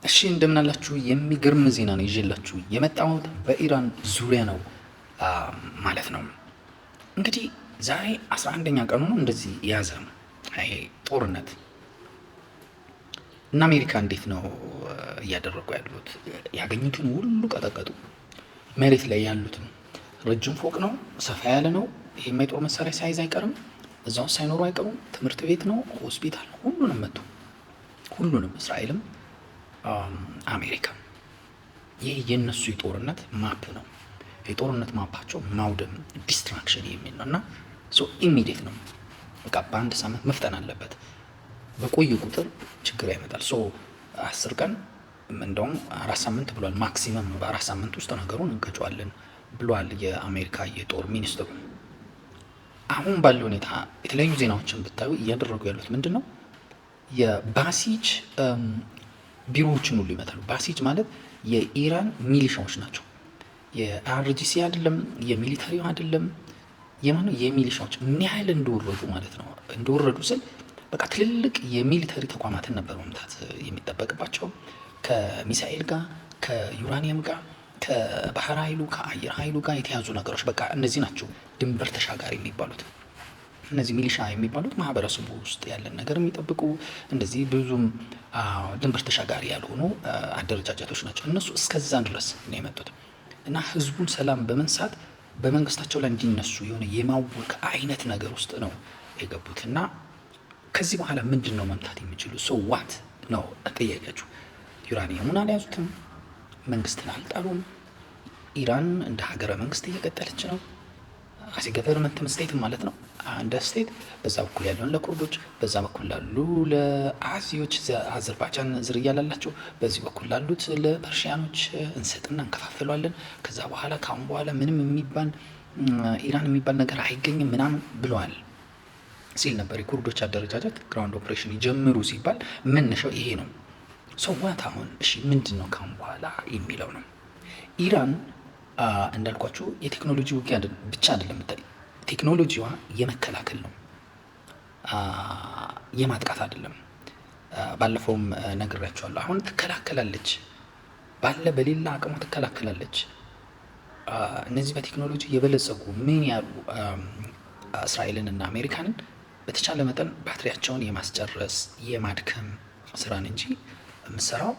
እሺ እንደምን አላችሁ? የሚገርም ዜና ነው ይዤላችሁ የመጣሁት በኢራን ዙሪያ ነው ማለት ነው። እንግዲህ ዛሬ 11ኛ ቀኑ ነው እንደዚህ የያዘ ይሄ ጦርነት እና አሜሪካ እንዴት ነው እያደረጉ ያሉት? ያገኙትን ሁሉ ቀጠቀጡ። መሬት ላይ ያሉትን ረጅም ፎቅ ነው፣ ሰፋ ያለ ነው። ይሄ የጦር መሳሪያ ሳይዝ አይቀርም፣ እዛው ሳይኖሩ አይቀሩም። ትምህርት ቤት ነው፣ ሆስፒታል፣ ሁሉንም መቱ። ሁሉንም እስራኤልም አሜሪካ። ይህ የነሱ የጦርነት ማፕ ነው። የጦርነት ማፓቸው ማውደም ዲስትራክሽን የሚል ነው እና ኢሚዲየት ነው። በቃ በአንድ ሳምንት መፍጠን አለበት። በቆየ ቁጥር ችግር ያመጣል። 10 ቀን እንደውም 4 ሳምንት ብሏል። ማክሲመም በ4 ሳምንት ውስጥ ነገሩን እንቀጨዋለን ብሏል የአሜሪካ የጦር ሚኒስትሩ። አሁን ባለው ሁኔታ የተለያዩ ዜናዎችን ብታዩ እያደረጉ ያሉት ምንድን ነው? የባሲጅ ቢሮዎችን ሁሉ ይመታሉ። ባሲጅ ማለት የኢራን ሚሊሻዎች ናቸው። የአርጂሲ አይደለም፣ የሚሊተሪው አይደለም፣ የማነው የሚሊሻዎች ምን ያህል እንደወረዱ ማለት ነው። እንደወረዱ ስል በቃ ትልልቅ የሚሊተሪ ተቋማትን ነበር መምታት የሚጠበቅባቸው ከሚሳኤል ጋር፣ ከዩራኒየም ጋር፣ ከባህር ኃይሉ ከአየር ኃይሉ ጋር የተያዙ ነገሮች በቃ እነዚህ ናቸው ድንበር ተሻጋሪ የሚባሉት። እነዚህ ሚሊሻ የሚባሉት ማህበረሰቡ ውስጥ ያለን ነገር የሚጠብቁ እንደዚህ ብዙም ድንበር ተሻጋሪ ያልሆኑ አደረጃጀቶች ናቸው። እነሱ እስከዛ ድረስ ነው የመጡት እና ህዝቡን ሰላም በመንሳት በመንግስታቸው ላይ እንዲነሱ የሆነ የማወክ አይነት ነገር ውስጥ ነው የገቡት። እና ከዚህ በኋላ ምንድን ነው መምታት የሚችሉ ሰው ዋት ነው ጠያቂያችሁ። ዩራኒየሙን አልያዙትም፣ መንግስትን አልጣሉም። ኢራን እንደ ሀገረ መንግስት እየቀጠለች ነው። አሲ ገቨርንመንት ስቴት ማለት ነው። እንደ ስቴት በዛ በኩል ያለውን ለኩርዶች፣ በዛ በኩል ላሉ ለአዚዮች አዘርባጃን ዝርያ ላላቸው፣ በዚህ በኩል ላሉት ለፐርሺያኖች እንሰጥና እንከፋፍለዋለን። ከዛ በኋላ ካሁን በኋላ ምንም የሚባል ኢራን የሚባል ነገር አይገኝም ምናምን ብለዋል ሲል ነበር። የኩርዶች አደረጃጀት ግራውንድ ኦፕሬሽን ይጀምሩ ሲባል መነሻው ይሄ ነው። ሰዋት አሁን እሺ ምንድን ነው ካሁን በኋላ የሚለው ነው። ኢራን እንዳልኳችሁ የቴክኖሎጂ ውጊያ ብቻ አይደለም የምታይ፣ ቴክኖሎጂዋ የመከላከል ነው፣ የማጥቃት አይደለም። ባለፈውም ነግሬያቸዋለሁ። አሁን ትከላከላለች፣ ባለ በሌላ አቅሟ ትከላከላለች። እነዚህ በቴክኖሎጂ የበለጸጉ ምን ያሉ እስራኤልን እና አሜሪካንን በተቻለ መጠን ባትሪያቸውን የማስጨረስ የማድከም ስራን እንጂ የምትሰራው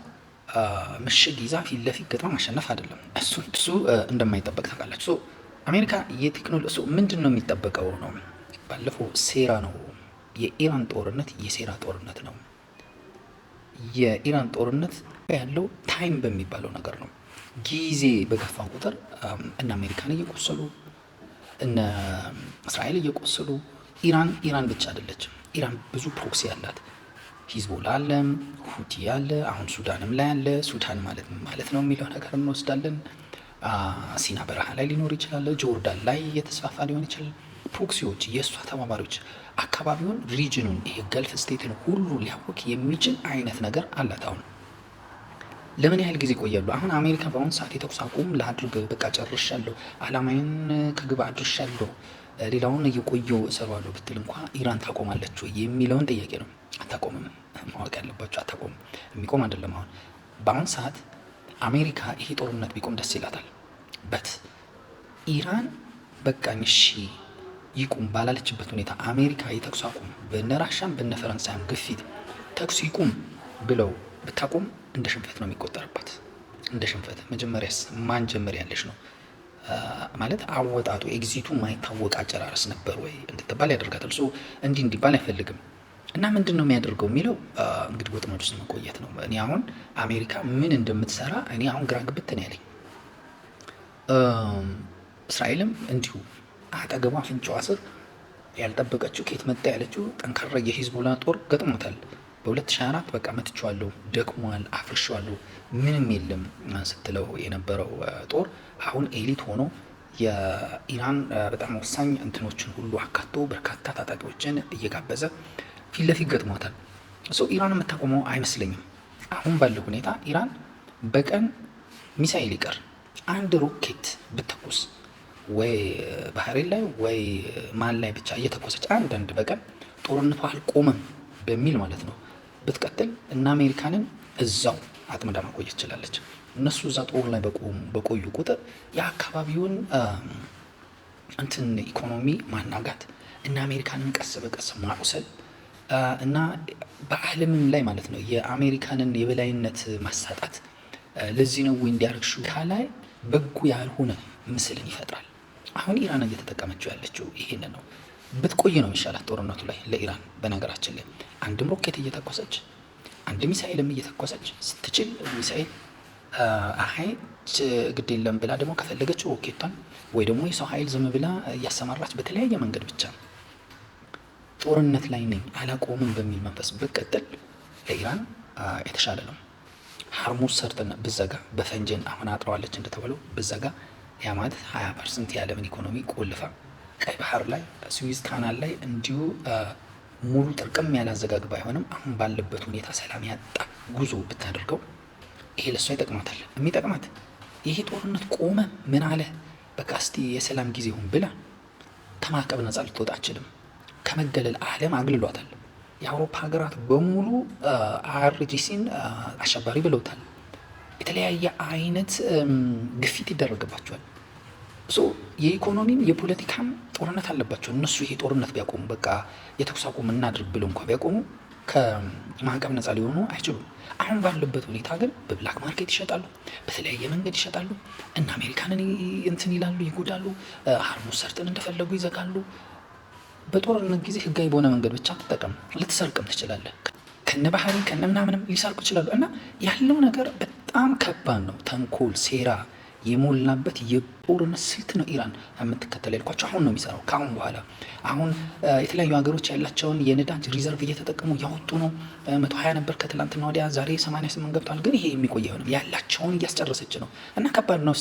ምሽግ ይዛ ፊት ለፊት ገጥማ ማሸነፍ አይደለም። እሱ እንደማይጠበቅ ታውቃላችሁ። አሜሪካ የቴክኖሎጂ ምንድን ነው የሚጠበቀው ነው። ባለፈው ሴራ ነው። የኢራን ጦርነት የሴራ ጦርነት ነው። የኢራን ጦርነት ያለው ታይም በሚባለው ነገር ነው። ጊዜ በገፋ ቁጥር እነ አሜሪካን እየቆሰሉ እነ እስራኤል እየቆሰሉ ኢራን ብቻ አይደለችም። ኢራን ብዙ ፕሮክሲ አላት። ሂዝቦላ አለ፣ ሁቲ አለ፣ አሁን ሱዳንም ላይ አለ። ሱዳን ማለት ነው የሚለው ነገር እንወስዳለን። ሲና በረሃ ላይ ሊኖር ይችላል። ጆርዳን ላይ እየተስፋፋ ሊሆን ይችላል። ፕሮክሲዎች፣ የእሷ ተባባሪዎች አካባቢውን ሪጅኑን፣ ይሄ ገልፍ ስቴትን ሁሉ ሊያወክ የሚችል አይነት ነገር አላት። አሁን ለምን ያህል ጊዜ ይቆያሉ? አሁን አሜሪካ በአሁኑ ሰዓት የተኩስ አቁም ላድርግ፣ በቃ ጨርሻለሁ፣ አላማዬን ከግብ አድርሻለሁ፣ ሌላውን እየቆየው እሰራዋለሁ ብትል እንኳ ኢራን ታቆማለች ወይ የሚለውን ጥያቄ ነው። አታቆምም። ማወቅ ያለባቸው አታቆምም። የሚቆም አይደለም። አሁን በአሁን ሰዓት አሜሪካ ይሄ ጦርነት ቢቆም ደስ ይላታል። በት ኢራን በቃኝ እሺ ይቁም ባላለችበት ሁኔታ አሜሪካ የተኩስ አቁም በነ ራሻም በነ ፈረንሳይም ግፊት ተኩስ ይቁም ብለው ብታቆም እንደ ሽንፈት ነው የሚቆጠርባት። እንደ ሽንፈት መጀመሪያስ ማን ጀመር ያለሽ ነው ማለት አወጣጡ ኤግዚቱ ማይታወቅ አጨራረስ ነበር ወይ እንድትባል ያደርጋታል። እንዲህ እንዲባል አይፈልግም። እና ምንድን ነው የሚያደርገው የሚለው እንግዲህ ወጥመድ ውስጥ መቆየት ነው። እኔ አሁን አሜሪካ ምን እንደምትሰራ እኔ አሁን ግራ ግብት ነው ያለኝ። እስራኤልም እንዲሁ አጠገቧ አፍንጫዋ ስር ያልጠበቀችው ከየት መጣ ያለችው ጠንካራ የሂዝቦላ ጦር ገጥሞታል። በ2024 በቃ መትቼዋለሁ፣ ደክሟል፣ አፍርሼዋለሁ፣ ምንም የለም ስትለው የነበረው ጦር አሁን ኤሊት ሆኖ የኢራን በጣም ወሳኝ እንትኖችን ሁሉ አካቶ በርካታ ታጣቂዎችን እየጋበዘ ፊት ለፊት ገጥሞታል። ኢራን የምታቆመው አይመስለኝም። አሁን ባለው ሁኔታ ኢራን በቀን ሚሳኤል ይቀር አንድ ሮኬት ብትተኩስ ወይ ባህሬን ላይ ወይ ማን ላይ ብቻ እየተኮሰች አንዳንድ በቀን ጦርነቱ አልቆመም በሚል ማለት ነው ብትቀጥል እና አሜሪካንን እዛው አጥምዳ ማቆየት ትችላለች። እነሱ እዛ ጦር ላይ በቆዩ ቁጥር የአካባቢውን እንትን ኢኮኖሚ ማናጋት እና አሜሪካንን ቀስ በቀስ ማቁሰል እና በዓለምም ላይ ማለት ነው የአሜሪካንን የበላይነት ማሳጣት። ለዚህ ነው እንዲያርግሹ ከላይ በጎ ያልሆነ ምስልን ይፈጥራል። አሁን ኢራን እየተጠቀመችው ያለችው ይሄን ነው። ብትቆይ ነው የሚሻላት ጦርነቱ ላይ ለኢራን። በነገራችን ላይ አንድም ሮኬት እየተኮሰች አንድ ሚሳኤልም እየተኮሰች ስትችል ሚሳኤል አይ ግድ የለም ብላ ደግሞ ከፈለገች ሮኬቷን ወይ ደግሞ የሰው ኃይል ዝም ብላ እያሰማራች በተለያየ መንገድ ብቻ ጦርነት ላይ ነኝ አላቆምም በሚል መንፈስ ብትቀጥል ለኢራን የተሻለ ነው። ሀርሙዝ ሰርጥን ብዘጋ በፈንጅን አሁን አጥረዋለች እንደተባለው ብዘጋ ያ ማለት 20% የዓለምን ኢኮኖሚ ቆልፋ ቀይ ባህር ላይ ስዊዝ ካናል ላይ እንዲሁ ሙሉ ጥርቅም ያላዘጋግባ አይሆንም። አሁን ባለበት ሁኔታ ሰላም ያጣ ጉዞ ብታደርገው ይሄ ለሷ ይጠቅማታል። የሚጠቅማት ይሄ ጦርነት ቆመ ምን አለ በቃ እስቲ የሰላም ጊዜ ሁን ብላ ከማዕቀብ ነጻ ልትወጣ አችልም። ከመገለል ዓለም አግልሏታል። የአውሮፓ ሀገራት በሙሉ አርጂሲን አሸባሪ ብለውታል። የተለያየ አይነት ግፊት ይደረግባቸዋል። የኢኮኖሚም የፖለቲካም ጦርነት አለባቸው እነሱ። ይሄ ጦርነት ቢያቆሙ በቃ የተኩስ አቁም እናድርግ ብሎ እንኳ ቢያቆሙ ከማዕቀብ ነጻ ሊሆኑ አይችሉም። አሁን ባለበት ሁኔታ ግን በብላክ ማርኬት ይሸጣሉ፣ በተለያየ መንገድ ይሸጣሉ እና አሜሪካንን እንትን ይላሉ፣ ይጎዳሉ። ሀርሙዝ ሰርጥን እንደፈለጉ ይዘጋሉ። በጦርነት ጊዜ ህጋዊ በሆነ መንገድ ብቻ ትጠቀም፣ ልትሰርቅም ትችላለህ። ከነ ባህሪ ከነ ምናምንም ሊሰርቁ ይችላሉ። እና ያለው ነገር በጣም ከባድ ነው። ተንኮል፣ ሴራ የሞላበት የጦርነት ስልት ነው ኢራን የምትከተል ያልኳቸው። አሁን ነው የሚሰራው። ከአሁን በኋላ አሁን የተለያዩ ሀገሮች ያላቸውን የነዳጅ ሪዘርቭ እየተጠቀሙ ያወጡ ነው። 120 ነበር ከትላንትና ወዲያ፣ ዛሬ 88 ገብቷል። ግን ይሄ የሚቆይ አይሆንም። ያላቸውን እያስጨረሰች ነው እና ከባድ ነው።